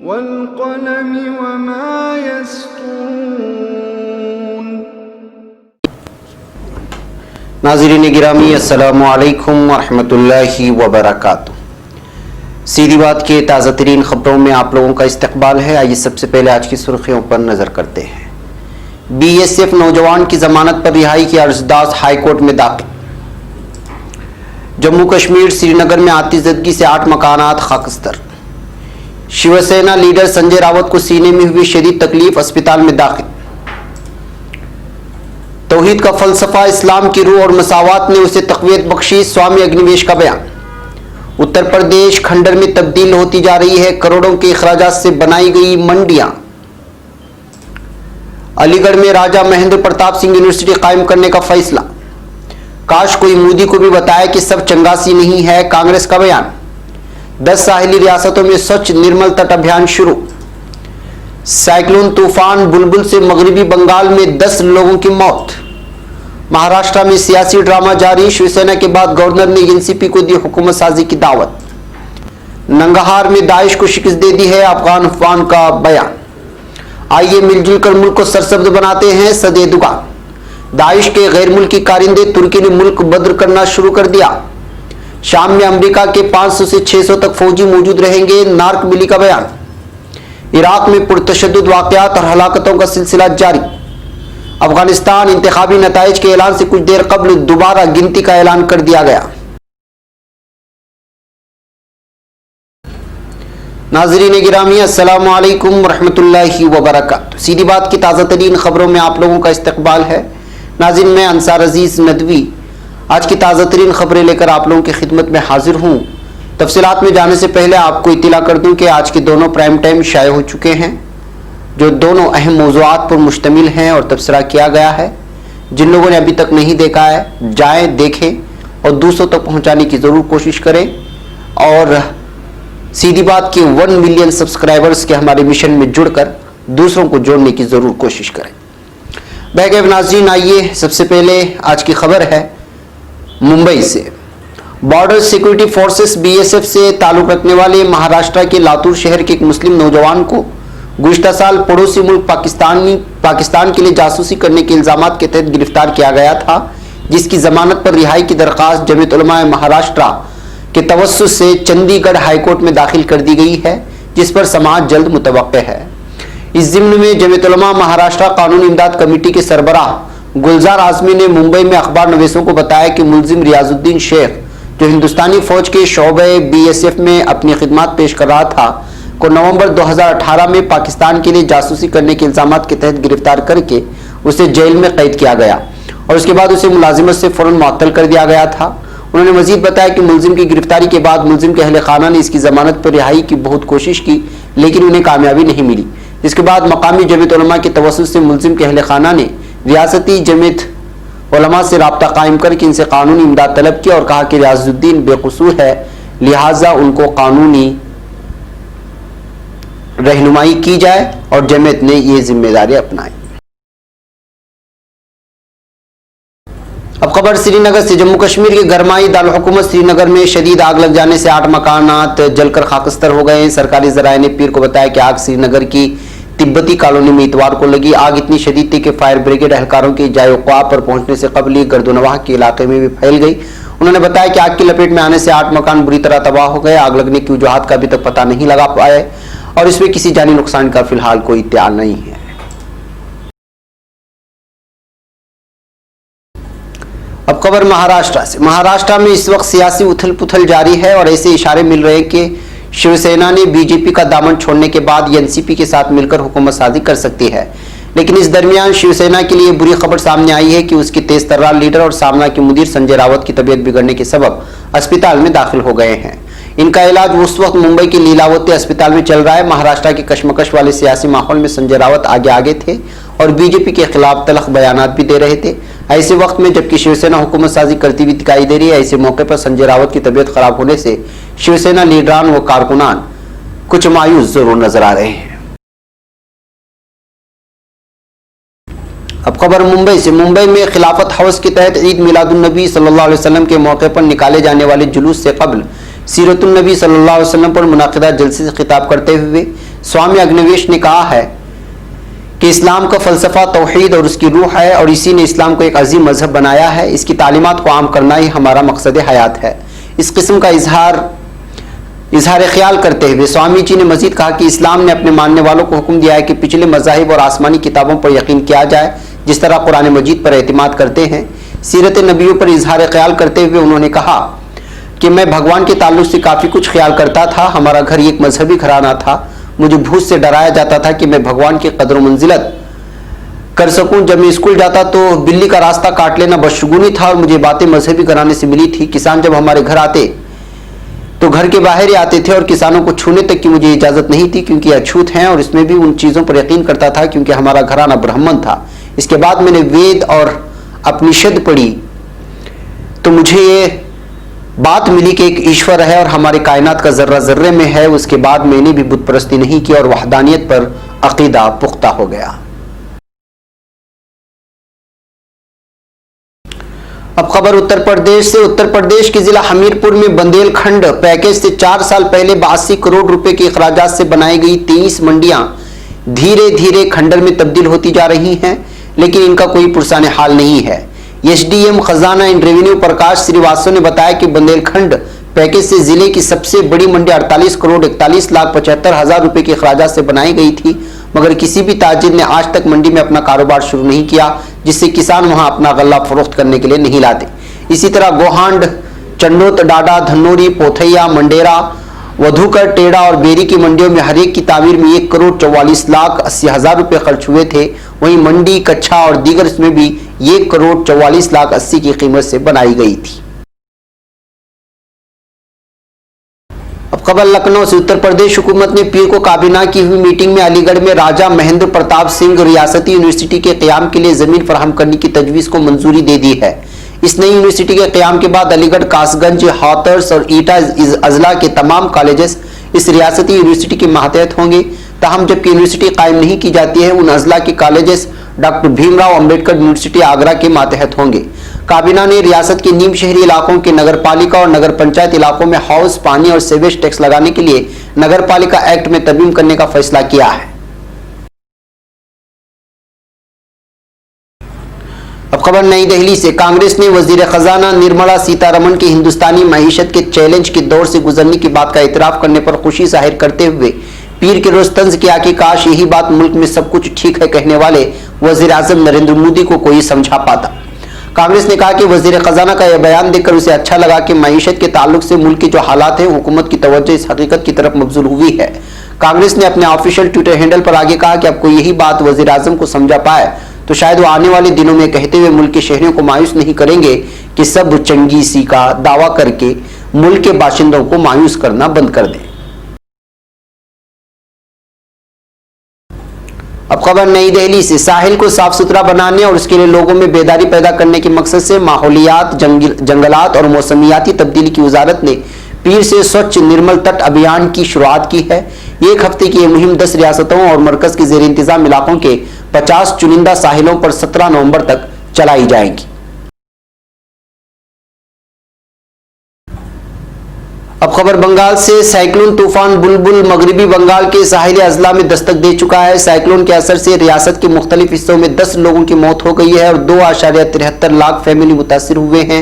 वल्क़लमि वमा यस्तुरून। नाज़रीन गिरामी, अस्सलामु अलैकुम वरहमतुल्लाहि वबरकातुहू। सीधी बात के ताज़ा तरीन खबरों में आप लोगों का इस्तकबाल है। आइए सबसे पहले आज की सुर्खियों पर नजर करते हैं। BSF नौजवान की जमानत पर रिहाई की अर्जदास्त हाईकोर्ट में दाखिल। जम्मू कश्मीर श्रीनगर में आतिशज़दगी से 8 मकानात खाकस्तर। शिवसेना लीडर संजय रावत को सीने में हुई शदीद तकलीफ, अस्पताल में दाखिल। तौहीद का फलसफा, इस्लाम की रूह और मसावात ने उसे तक़वियत बख्शी, स्वामी अग्निवेश का बयान। उत्तर प्रदेश खंडर में तब्दील होती जा रही है, करोड़ों के अखराजात से बनाई गई मंडियां। अलीगढ़ में राजा महेंद्र प्रताप सिंह यूनिवर्सिटी कायम करने का फैसला। काश कोई मोदी को भी बताया कि सब चंगासी नहीं है, कांग्रेस का बयान। 10 साहिली रियासतों में स्वच्छ निर्मल तट अभियान शुरू। साइक्लोन तूफान बुलबुल से मगरबी बंगाल में 10 लोगों की मौत। महाराष्ट्र में सियासी ड्रामा जारी, शिवसेना के बाद गवर्नर ने एनसीपी को दी हुकूमत साजी की दावत। नंगहार में दाइश को शिकस्त दे दी है, अफगान अफवान का बयान। आइए मिलजुल कर मुल्क को सरसब्ज बनाते हैं, सदे दुआ। दाइश के गैर मुल्की कारिंदे तुर्की ने मुल्क बदर करना शुरू कर दिया। शाम में अमेरिका के 500 से 600 तक फौजी मौजूद रहेंगे, नार्क मिली का बयान। इराक में पुरतशद्दुद वाक़यात और हलाकतों का सिलसिला जारी। अफगानिस्तान इंतखाबी नताइज के ऐलान से कुछ देर कबल दोबारा गिनती का ऐलान कर दिया गया। नाज़रीन गिरामी, अस्सलामु अलैकुम वरहमतुल्लाहि वबरकातुहू। सीधी बात की ताज़ा तरीन खबरों में आप लोगों का इस्तकबाल है। नाज़रीन, मैं अंसार अजीज़ नदवी आज की ताज़ा तरीन खबरें लेकर आप लोगों की खिदमत में हाजिर हूँ। तफसीलात में जाने से पहले आपको इत्तला कर दूँ कि आज के दोनों प्राइम टाइम शाये हो चुके हैं, जो दोनों अहम मौज़ूआत पर मुश्तमिल हैं और तबसरा किया गया है। जिन लोगों ने अभी तक नहीं देखा है, जाएँ देखें और दूसरों तक पहुँचाने की ज़रूर कोशिश करें। और सीधी बात के 1 मिलियन सब्सक्राइबर्स के हमारे मिशन में जुड़कर दूसरों को जोड़ने की ज़रूर कोशिश करें। बैगे नाज़रीन, आइए सबसे पहले आज की खबर है मुंबई से। बॉर्डर सिक्योरिटी फोर्सेस BSF से ताल्लुक़ रखने वाले महाराष्ट्र के लातूर शहर के एक मुस्लिम नौजवान को गुज़िश्ता साल पड़ोसी मुल्क पाकिस्तान के लिए जासूसी करने के इल्ज़ामात के तहत गिरफ्तार किया गया था, जिसकी जमानत पर रिहाई की दरख्वास्त जमीयत उलमा महाराष्ट्र के तवस्सुस से चंडीगढ़ हाईकोर्ट में दाखिल कर दी गई है, जिस पर समाअत जल्द मुतवक्के है। इस ज़िम्न में जमीयत उलमा महाराष्ट्र कानूनी इमदाद कमेटी के सरबराह गुलजार आज़मी ने मुंबई में अखबार नवीसों को बताया कि मुलजिम रियाजुद्दीन शेख, जो हिंदुस्तानी फौज के शोबे BSF में अपनी खिदमत पेश कर रहा था, को नवंबर 2018 में पाकिस्तान के लिए जासूसी करने के इल्ज़ामात के तहत गिरफ्तार करके उसे जेल में कैद किया गया और उसके बाद उसे मुलाजिमत से फ़ौरन मुअत्तल कर दिया गया था। उन्होंने मजीद बताया कि मुलजिम की गिरफ्तारी के बाद मुलजिम के अहले खाना ने इसकी जमानत पर रिहाई की बहुत कोशिश की, लेकिन उन्हें कामयाबी नहीं मिली। इसके बाद मकामी जमीयत उलमा के तवस्सुस से मुलजिम के अहले खाना ने रियासती जमीयत उलमा से राब्ता कायम करके इनसे कानूनी इमदाद तलब किया और कहा कि रियाजुद्दीन बेकसूर है, लिहाजा उनको कानूनी रहनुमाई की जाए और जमीयत ने ये जिम्मेदारी अपनाई। अब खबर श्रीनगर से। जम्मू कश्मीर के गरमाई दारुल हुकूमत श्रीनगर में शदीद आग लग जाने से 8 मकानात जलकर खाकस्तर हो गए हैं। सरकारी ज़राए ने पीर को बताया कि आग श्रीनगर की तिब्बती कॉलोनी में इतवार को लगी। आग इतनी शदीद थी कि फायर ब्रिगेड एहलकारों के जायक़ा पर पहुंचने से कबल ही गर्दनवाह के इलाके में भी फैल गई। उन्होंने बताया कि आग की लपेट में आने से 8 मकान बुरी तरह तबाह हो गए। आग लगने की वजूहात का अभी तक पता नहीं लगा पाए और इसमें किसी जानी नुकसान का फिलहाल कोई इत्तला नहीं है। अब खबर महाराष्ट्र से। महाराष्ट्र में इस वक्त सियासी उथल पुथल जारी है और ऐसे इशारे मिल रहे हैं कि शिवसेना ने BJP का दामन छोड़ने के बाद एनसीपी के साथ मिलकर हुकूमत साजी कर सकती है। लेकिन इस दरमियान शिवसेना के लिए बुरी खबर सामने आई है कि उसके तेज तर्रार लीडर और सामना के मुदीर संजय रावत की तबीयत बिगड़ने के सबब अस्पताल में दाखिल हो गए हैं। इनका इलाज उस वक्त मुंबई के लीलावती अस्पताल में चल रहा है। महाराष्ट्र के कशमकश वाले सियासी माहौल में संजय रावत आगे आगे थे और BJP के खिलाफ तलख बयानात भी दे रहे थे। ऐसे वक्त में जबकि शिवसेना हुकूमत साजी करती हुई दिखाई दे रही है, ऐसे मौके पर संजय रावत की तबीयत खराब होने से शिवसेना लीडरान व कारकुनान कुछ मायूस जरूर नजर आ रहे हैं। अब खबर मुंबई से। मुंबई में खिलाफत हाउस के तहत ईद मिलादुन्नबी सल्लल्लाहु अलैहि वसल्लम के मौके पर निकाले जाने वाले जुलूस से कबल सीरतुन्नबी सल्लल्लाहु अलैहि वसल्लम पर मुनाकिदा जलसे से खिताब करते हुए स्वामी अग्निवेश ने कहा है कि इस्लाम का फ़लसफ़ा तौहीद और उसकी रूह है और इसी ने इस्लाम को एक अजीम मजहब बनाया है। इसकी तालीमात को आम करना ही हमारा मकसद हयात है। इस किस्म का इजहार ख्याल करते हुए स्वामी जी ने मजीद कहा कि इस्लाम ने अपने मानने वालों को हुक्म दिया है कि पिछले मज़ाहिब और आसमानी किताबों पर यकीन किया जाए जिस तरह कुरान मजीद पर एतमाद करते हैं। सीरत नबियों पर इजहार ख्याल करते हुए उन्होंने कहा कि मैं भगवान के ताल्लुक से काफ़ी कुछ ख्याल करता था। हमारा घर एक मजहबी घराना था। मुझे भूत से डराया जाता था कि मैं भगवान की कदर मंजिलत कर सकूं। जब मैं स्कूल जाता तो बिल्ली का रास्ता काट लेना बदशगुनी था और मुझे बातें मजहबी घराने से मिली थी। किसान जब हमारे घर आते तो घर के बाहर ही आते थे और किसानों को छूने तक की मुझे इजाज़त नहीं थी क्योंकि अछूत हैं, और इसमें भी उन चीज़ों पर यकीन करता था क्योंकि हमारा घराना ब्राह्मण था। इसके बाद मैंने वेद और उपनिषद पढ़ी तो मुझे ये बात मिली कि एक ईश्वर है और हमारे कायनात का जर्रा जर्रे में है। उसके बाद मैंने भी बुत परस्ती नहीं की और वहदानियत पर अकीदा पुख्ता हो गया। अब खबर उत्तर प्रदेश से। उत्तर प्रदेश के जिला हमीरपुर में बुंदेलखंड पैकेज से 4 साल पहले 82 करोड़ रुपए के अखराजात से बनाई गई 23 मंडियां धीरे धीरे खंडर में तब्दील होती जा रही हैं, लेकिन इनका कोई पुरसाने हाल नहीं है। एसडीएम खजाना एंड रेवेन्यू प्रकाश श्रीवास्तव ने बताया कि बुंदेलखंड पैकेज से जिले की सबसे बड़ी मंडी 48 करोड़ 41 लाख 75 हजार रुपए के अखराजात से बनाई गई थी, मगर किसी भी ताजिर ने आज तक मंडी में अपना कारोबार शुरू नहीं किया, जिससे किसान वहां अपना गल्ला फरोख्त करने के लिए नहीं लाते। इसी तरह गोहांड, चंडोत, डाडा, धन्नोरी, पोथैया, मंडेरा, वधुकर, टेड़ा और बेरी की मंडियों में हर एक की तामीर में 1 करोड़ 44 लाख 80 हजार रुपए खर्च हुए थे। वहीं मंडी, कच्छा और दीगर इसमें भी 1 करोड़ 44 लाख 80 की कीमत से बनाई गई थी। अब खबर लखनऊ से। उत्तर प्रदेश हुकूमत ने पीर को काबीना की हुई मीटिंग में अलीगढ़ में राजा महेंद्र प्रताप सिंह रियासती यूनिवर्सिटी के क़याम के लिए जमीन फराहम करने की तजवीज को मंजूरी दे दी है। इस नई यूनिवर्सिटी के क़याम के बाद अलीगढ़, कासगंज, हाथरस और ईटा अजला के तमाम कॉलेजेस इस रियासती यूनिवर्सिटी के मातहत होंगे। ताहम जबकि यूनिवर्सिटी कायम नहीं की जाती है, उन अजला के colleges doctor Bhimrao Ambedkar university Agra के मातहत होंगे। काबीना ने रियासत के नीम शहरी इलाकों के नगर पालिका और नगर पंचायत इलाकों में हाउस, पानी और सीवेज टैक्स लगाने के लिए नगर पालिका एक्ट में तरमीम करने का फैसला किया है। अब खबर नई दिल्ली से। कांग्रेस ने वजीर खजाना निर्मला सीतारमण की हिंदुस्तानी मईशत के चैलेंज के दौर से गुजरने की बात का इतराफ करने पर खुशी जाहिर करते हुए पीर के रोज तंज किया कि काश यही बात मुल्क में सब कुछ ठीक है कहने वाले वजीर आजम नरेंद्र मोदी को कोई समझा पाता। कांग्रेस ने कहा कि वजीर खजाना का यह बयान देखकर उसे अच्छा लगा कि मईशत के ताल्लुक से मुल्क के जो हालात हैं, हुकूमत की तवज्जो इस हकीकत की तरफ मबजूल हुई है। कांग्रेस ने अपने ऑफिशियल ट्विटर हैंडल पर आगे कहा कि अब कोई यही बात वजीर आजम को समझा पाए तो शायद वो आने वाले दिनों में कहते हुए मुल्क के शहरियों को मायूस नहीं करेंगे कि सब चंगीसी का दावा करके मुल्क के बाशिंदों को मायूस करना बंद कर दें। अब खबर नई दिल्ली से। साहिल को साफ सुथरा बनाने और उसके लिए लोगों में बेदारी पैदा करने के मकसद से माहौलियात, जंगलात और मौसमियाती तब्दीली की वजारत ने पीर से स्वच्छ निर्मल तट अभियान की शुरुआत की है। एक हफ्ते की यह मुहिम 10 रियासतों और मरकज के जेर इंतजाम इलाकों के 50 चुनिंदा साहिलों पर 17 नवंबर तक चलाई जाएगी। अब खबर बंगाल से। साइक्लोन तूफान बुलबुल मगरिबी बंगाल के साहिली अजला में दस्तक दे चुका है। साइक्लोन के असर से रियासत के मुख्तलिफ हिस्सों में 10 लोगों की मौत हो गई है और 2.73 लाख फैमिली मुतासिर हुए हैं।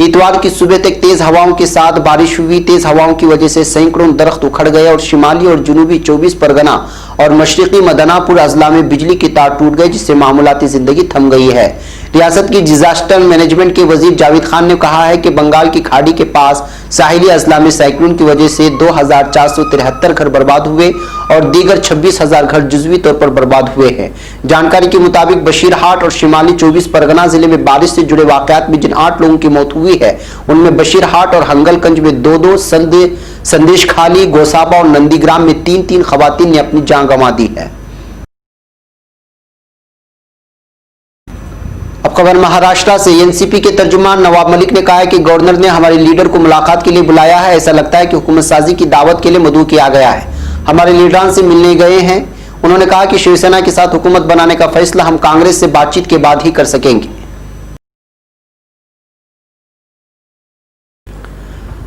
इतवार की सुबह तक तेज हवाओं के साथ बारिश हुई। तेज हवाओं की वजह से सैकड़ों दरख्त उखड़ गए और शिमाली और जुनूबी 24 परगना और मशरकी मदनापुर अजला में बिजली के तार टूट गए, जिससे मामूलाती जिंदगी थम गई है। रियासत की डिजास्टर मैनेजमेंट के वजीर जावेद खान ने कहा है कि बंगाल की खाड़ी के पास साहिली अजला में साइक्लोन की वजह से 2473 घर बर्बाद हुए और दीगर 26,000 घर जुजवी तौर पर बर्बाद हुए हैं। जानकारी के मुताबिक बशीरहाट और शिमाली 24 परगना जिले में बारिश से जुड़े वाकयात में जिन 8 लोगों की मौत हुई है, उनमें बशीरहाट और हंगलगंज में 2-2, संदेश खाली, गोसाबा और नंदीग्राम में 3-3 खवातीन ने अपनी जान गंवा दी है। अब खबर महाराष्ट्र से। एनसीपी के तर्जुमान नवाब मलिक ने कहा है कि गवर्नर ने हमारे लीडर को मुलाकात के लिए बुलाया है। ऐसा लगता है कि हुकूमत साजी की दावत के लिए मदऊ किया गया है। हमारे लीडरान से मिलने गए हैं। उन्होंने कहा कि शिवसेना के साथ हुकूमत बनाने का फैसला हम कांग्रेस से बातचीत के बाद ही कर सकेंगे।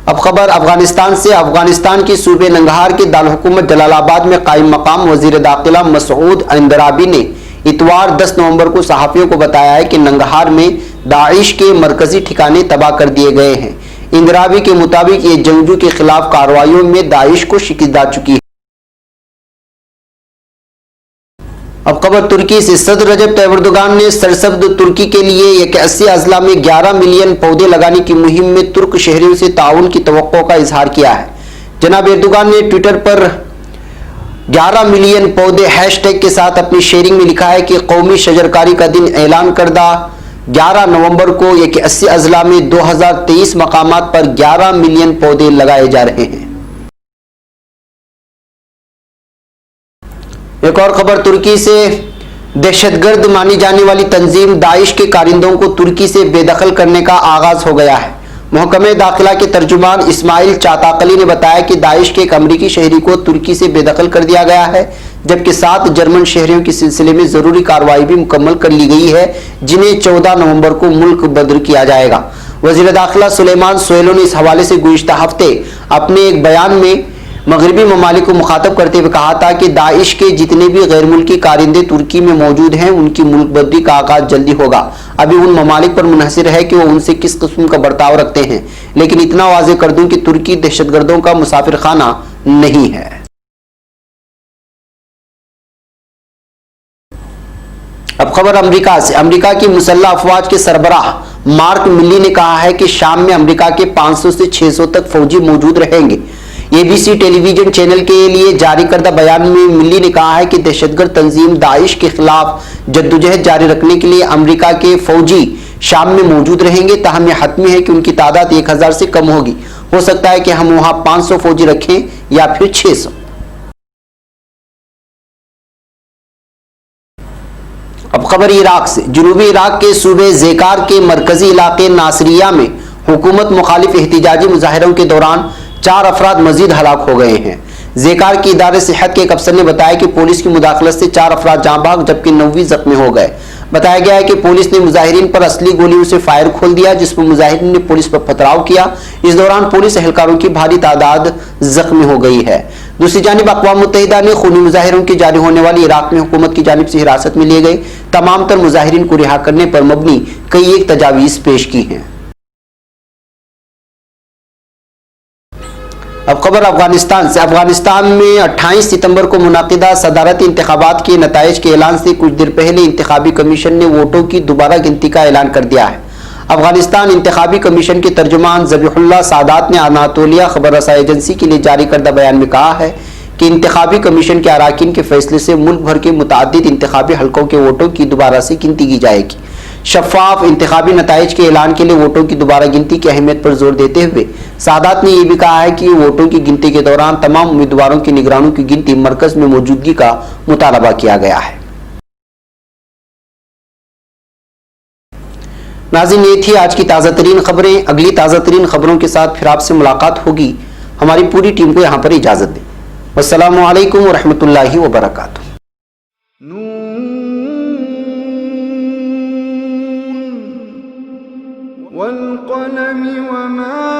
अब खबर अफगानिस्तान से। अफगानिस्तान के सूबे नंगहार के दारकूमत जलालाबाद में कायम मकाम वजीर दाखिला मसूद अंदराबी ने इतवार 10 नवंबर को सहाफियों को बताया है कि नंगहार में दाइश के मरकजी ठिकाने तबाह कर दिए गए हैं। इंदराबी के मुताबिक ये जंगजू के खिलाफ कार्रवाइयों में दाइश को शिकस्त दा चुकी है। अब खबर तुर्की से। सदर रजब तैयब एर्दोगान ने सरसब्द तुर्की के लिए 81 अजला में 11 मिलियन पौधे लगाने की मुहिम में तुर्क शहरियों से ताउन की तवक्को का इजहार किया है। जनाब एर्दोगान ने ट्विटर पर 11 मिलियन पौधे हैशटैग के साथ अपनी शेयरिंग में लिखा है कि कौमी शजरकारी का दिन ऐलान करदा 11 नवंबर को 81 अजला में 2023 मकामात पर 11 मिलियन पौधे लगाए जा रहे हैं। एक और खबर तुर्की से। दहशतगर्द मानी जाने वाली तंजीम दाइश के कारिंदों को तुर्की से बेदखल करने का आगाज हो गया है। महकमे दाखिला के तर्जुमान इस्माइल चाताकली ने बताया कि दाइश के एक अमरीकी शहरी को तुर्की से बेदखल कर दिया गया है, जबकि 7 जर्मन शहरियों के सिलसिले में जरूरी कार्रवाई भी मुकम्मल कर ली गई है, जिन्हें 14 नवंबर को मुल्क बदर किया जाएगा। वजीर दाखिला सुलेमान सोहेलो ने इस हवाले से गुज़िश्ता हफ्ते अपने एक बयान में मगरबी ममालिक को मुखातब करते हुए कहा था कि दाइश के जितने भी गैर मुल्की कारिंदे तुर्की में मौजूद हैं, उनकी मुल्क बदरी का आगाज जल्दी होगा। अभी उन ममालिक पर मुनहसिर है कि वो उनसे किस किस्म का बर्ताव रखते हैं, लेकिन इतना वाज़ेह कर दूं कि तुर्की दहशतगर्दों का मुसाफिर खाना नहीं है। अब खबर अमेरिका से। अमेरिका की मुसल्लह अफवाज के सरबराह मार्क मिली ने कहा है कि शाम में अमेरिका के 500 से 600 तक फौजी मौजूद रहेंगे। एबीसी टेलीविजन चैनल के लिए जारी करदा बयान में मिली ने कहा है कि दहशतगर्द तंजीम दाइश के खिलाफ जद्दोजहद जारी रखने के लिए अमेरिका के फौजी शाम में मौजूद रहेंगे। ताहम यह हतमी है कि उनकी तादाद 1000 से कम होगी। हो सकता है कि हम वहां 500 फौजी रखें या फिर 600। अब खबर इराक से। जनूबी इराक के सूबे ज़ेकार के मरकजी इलाके नासरिया में हुकूमत मुखालिफ एहतिजाजी मुजाहिरों के दौरान 4 अफराद मजीद हलाक हो गए हैं। ज़ेकार की इदारे सेहत के एक अफसर ने बताया कि पुलिस की मुदाखलत से 4 अफराद जाँ भाग जबकि 9 जख्मी हो गए। बताया गया है कि पुलिस ने मुजाहिरीन पर असली गोलियों से फायर खोल दिया, जिस पर मुजाहिरीन ने पुलिस पर पथराव किया। इस दौरान पुलिस एहलकारों की भारी तादाद जख्मी हो गई है। दूसरी जानिब अक़वाम मुत्तहिदा ने खूनी मुजाहिरों की जारी होने वाली इराक में हुकूमत की जानिब से हिरासत में लिए गए तमाम तर मुजाहिरीन को रिहा करने पर मबनी कई एक तजावीज़ पेश की हैं। अब खबर अफगानिस्तान से। अफगानिस्तान में 28 सितंबर को मुनाकिदा सदारती इंतखाबात के नताइज के ऐलान से कुछ देर पहले इंतखाबी कमीशन ने वोटों की दोबारा गिनती का ऐलान कर दिया है। अफगानिस्तान इंतखाबी कमीशन के तर्जुमान ज़बीहुल्लाह सादात ने अनातोलिया खबर रसाई एजेंसी के लिए जारी करदा बयान में कहा है कि इंतखाबी कमीशन के अराकीन के फैसले से मुल्क भर के मुतादिद इंतखाबी हल्कों के वोटों की दोबारा से गिनती की जाएगी। शफाफ इंतखाबी नताइज के ऐलान के लिए वोटों की दोबारा गिनती की अहमियत पर जोर देते हुए सादात ने यह भी कहा है कि वोटों की गिनती के दौरान तमाम उम्मीदवारों की निगरानों की गिनती मरकज में मौजूदगी का मुतालबा किया गया है। नाज़रीन, ये थी आज की ताज़ा तरीन खबरें। अगली ताज़ा तरीन खबरों के साथ फिर आपसे मुलाकात होगी। हमारी पूरी टीम को यहाँ पर इजाज़त दें। अस्सलामु अलैकुम व रहमतुल्लाहि व बरकातुहू। वल क़लम वमा